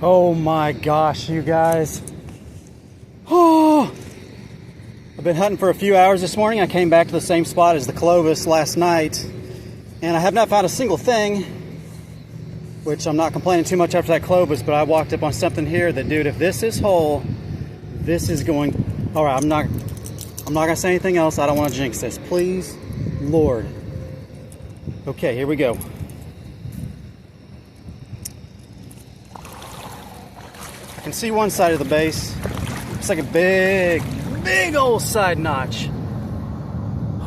Oh my gosh, you guys. Oh, I've been hunting for a few hours this morning. I came back to the same spot as the Clovis last night, and I have not found a single thing, which I'm not complaining too much after that Clovis, but I walked up on something here that, dude, if this is whole, this is going, all right, I'm not gonna say anything else. I don't want to jinx this. Please, Lord. Okay, here we go. I can see one side of the base. It's like a big old side notch.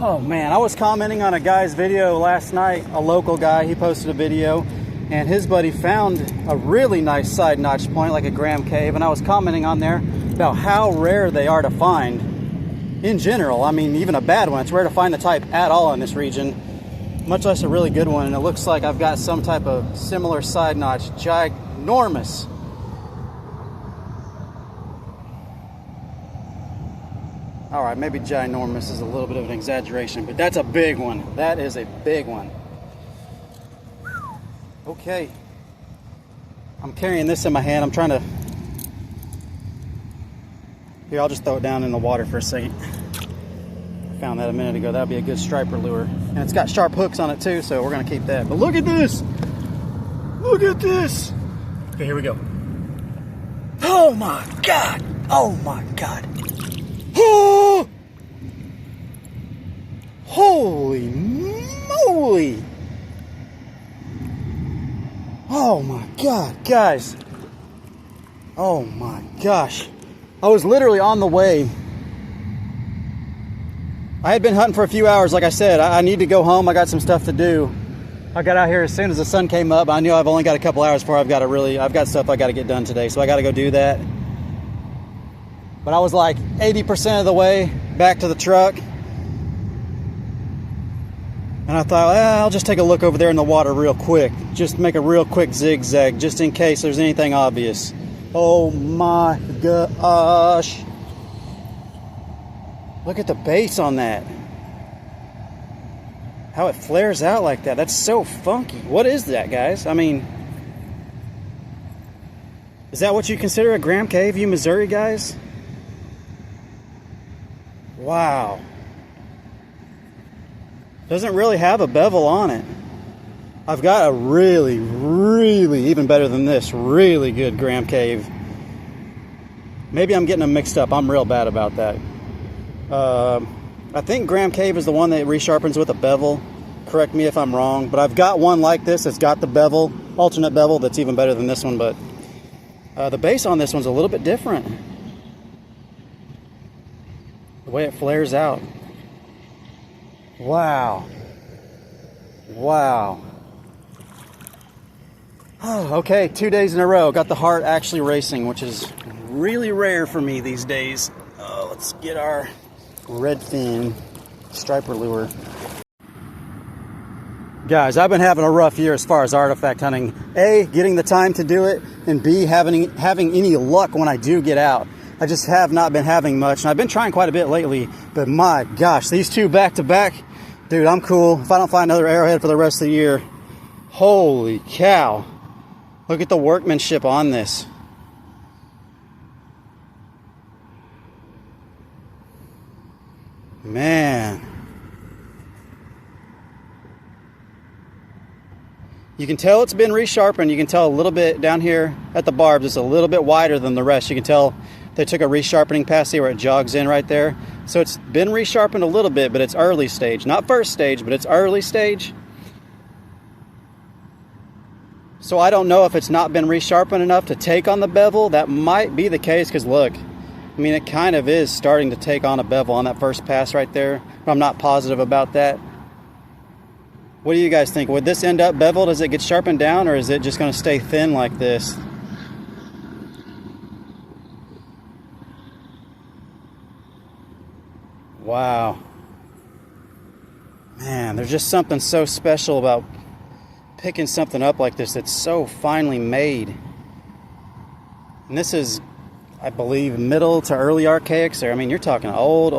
Oh man, I was commenting on a guy's video last night, a local guy. He posted a video and his buddy found a really nice side notch point, like a Graham cave, and I was commenting on there about how rare they are to find in general. I mean, even a bad one. It's rare to find the type at all in this region, much less a really good one. And it looks like I've got some type of similar side notch, ginormous. All right, maybe ginormous is a little bit of an exaggeration, but that's a big one. That is a big one. Okay. I'm carrying this in my hand. I'm trying to... Here, I'll just throw it down in the water for a second. I found that a minute ago. That'd be a good striper lure. And it's got sharp hooks on it too, so we're gonna keep that. But look at this! Look at this! Okay, here we go. Oh my God! Oh my God! Oh! Holy moly! Oh my God, guys. Oh my gosh. I was literally on the way. I had been hunting for a few hours, like I said. I need to go home. I got some stuff to do. I got out here as soon as the sun came up. I knew I've only got a couple hours before I've got stuff I got to get done today, so I got to go do that. But I was like 80% of the way back to the truck. And I thought, well, I'll just take a look over there in the water real quick. Just make a real quick zigzag, just in case there's anything obvious. Oh my gosh. Look at the base on that. How it flares out like that. That's so funky. What is that, guys? I mean, is that what you consider a Graham Cave, you Missouri guys? Wow. Doesn't really have a bevel on it. I've got a really, even better than this, really good Graham Cave. Maybe I'm getting them mixed up. I'm real bad about that. I think Graham Cave is the one that resharpens with a bevel. Correct me if I'm wrong, but I've got one like this that's got the bevel, alternate bevel, that's even better than this one, but the base on this one's a little bit different. The way it flares out. Wow. Wow. Oh, okay, 2 days in a row. Got the heart actually racing, which is really rare for me these days. Oh, let's get our redfin striper lure. Guys, I've been having a rough year as far as artifact hunting. A, getting the time to do it, and B, having any luck when I do get out. I just have not been having much, and I've been trying quite a bit lately, but my gosh, these two back to back, dude, I'm cool. If I don't find another arrowhead for the rest of the year, holy cow. Look at the workmanship on this. Man. You can tell it's been resharpened. You can tell a little bit down here at the barbs, it's a little bit wider than the rest. You can tell they took a resharpening pass here where it jogs in right there. So it's been resharpened a little bit, but it's early stage. Not first stage, but it's early stage. So I don't know if it's not been resharpened enough to take on the bevel. That might be the case, because look, I mean, it kind of is starting to take on a bevel on that first pass right there. I'm not positive about that. What do you guys think? Would this end up beveled as it gets sharpened down, or is it just going to stay thin like this? Wow. Man, there's just something so special about picking something up like this that's so finely made. And this is, I believe, middle to early archaic. So, I mean, you're talking old.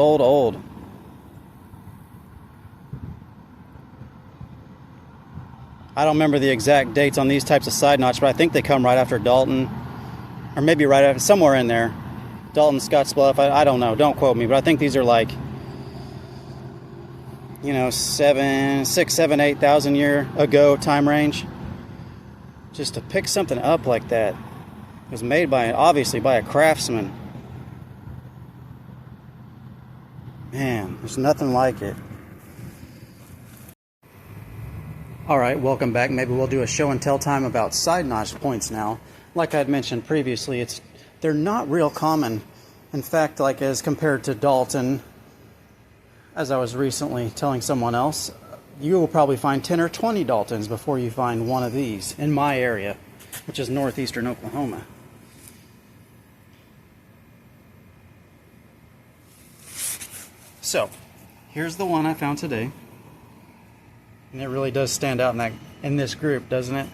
I don't remember the exact dates on these types of side knots, but I think they come right after Dalton. or maybe right after, somewhere in there. Dalton, Scottsbluff, I don't know, don't quote me, but I think these are like, you know, 6, 7, 8,000 year ago time range. Just to pick something up like that. It was made by, obviously, by a craftsman. Man, there's nothing like it. Alright, welcome back. Maybe we'll do a show and tell time about side notch points now. Like I had mentioned previously, they're not real common. In fact, like as compared to Dalton, as I was recently telling someone else, you will probably find 10 or 20 Daltons before you find one of these in my area, which is northeastern Oklahoma. So, here's the one I found today. And it really does stand out in this group, doesn't it?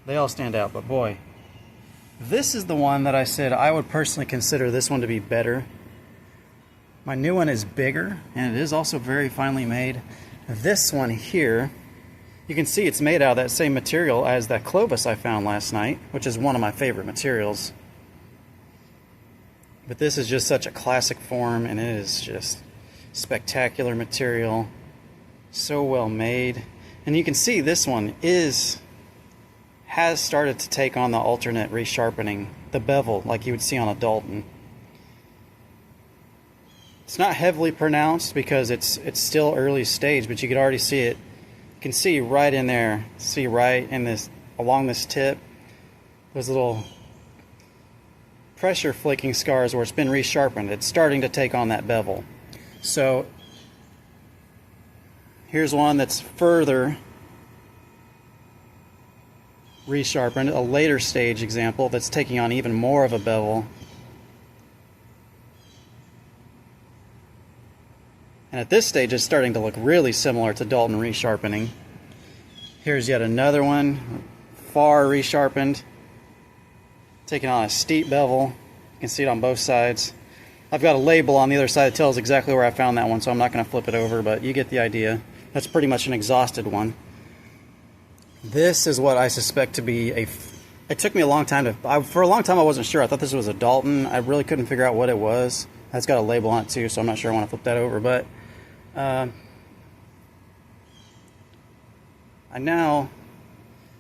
They all stand out, but boy. This is the one that I said I would personally consider this one to be better. My new one is bigger, and it is also very finely made. This one here, you can see it's made out of that same material as that Clovis I found last night, which is one of my favorite materials. But this is just such a classic form, and it is just spectacular material. So well made. And you can see this one has started to take on the alternate resharpening, the bevel, like you would see on a Dalton. It's not heavily pronounced because it's still early stage, but you can already see it. You can see right in there, see right in this, along this tip, those little pressure flaking scars where it's been resharpened. It's starting to take on that bevel. So here's one that's further resharpened, a later stage example that's taking on even more of a bevel. And at this stage it's starting to look really similar to Dalton resharpening. Here's yet another one, far resharpened, taking on a steep bevel. You can see it on both sides. I've got a label on the other side that tells exactly where I found that one, so I'm not going to flip it over, but you get the idea. That's pretty much an exhausted one. This is what I suspect to be a... It took me a long time to... For a long time I wasn't sure. I thought this was a Dalton. I really couldn't figure out what it was. That's got a label on it too, so I'm not sure I want to flip that over, but... I now...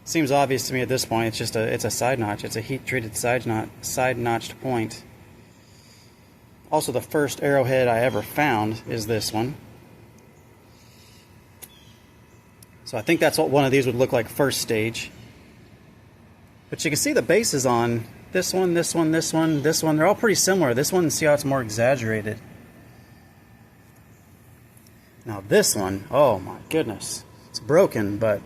Seems obvious to me at this point. It's just it's a side notch. It's a heat-treated side notched point. Also, the first arrowhead I ever found is this one. So I think that's what one of these would look like first stage. But you can see the bases on this one, this one, this one, this one. They're all pretty similar. This one, see how it's more exaggerated. Now this one, oh my goodness. It's broken, but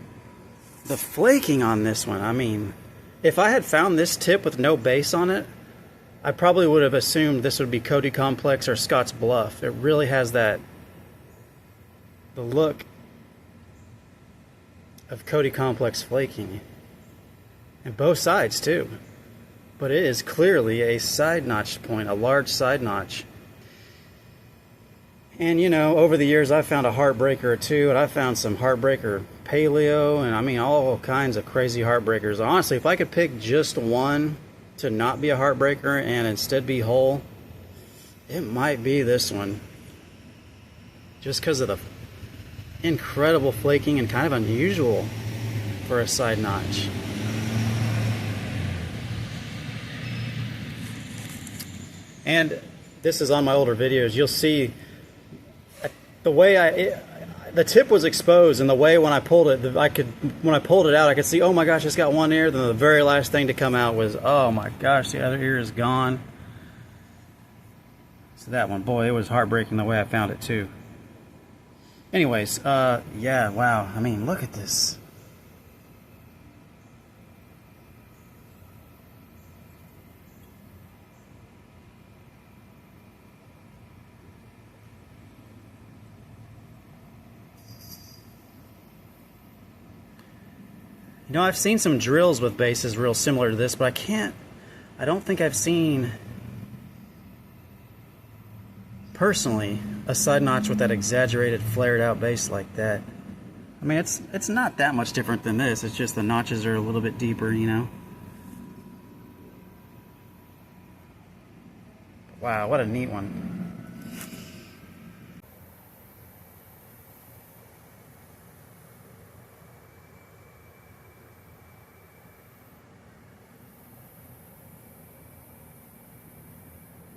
the flaking on this one, I mean, if I had found this tip with no base on it, I probably would have assumed this would be Cody Complex or Scott's Bluff. It really has the look of Cody Complex flaking. And both sides too. But it is clearly a side notch point, a large side notch. And you know, over the years I've found a heartbreaker or two, and I found some heartbreaker paleo, and I mean all kinds of crazy heartbreakers. Honestly, if I could pick just one to not be a heartbreaker and instead be whole, it might be this one. Just because of the incredible flaking and kind of unusual for a side notch. And this is on my older videos. You'll see the way the tip was exposed, and the way when I pulled it, when I pulled it out, I could see, oh my gosh, it's got one ear. Then the very last thing to come out was, oh my gosh, the other ear is gone. So that one, boy, it was heartbreaking the way I found it too. Anyways, yeah, wow. I mean, look at this. You know, I've seen some drills with bases real similar to this, but I don't think I've seen, personally, a side notch with that exaggerated, flared out base like that. I mean, it's not that much different than this. It's just the notches are a little bit deeper, you know. Wow, what a neat one.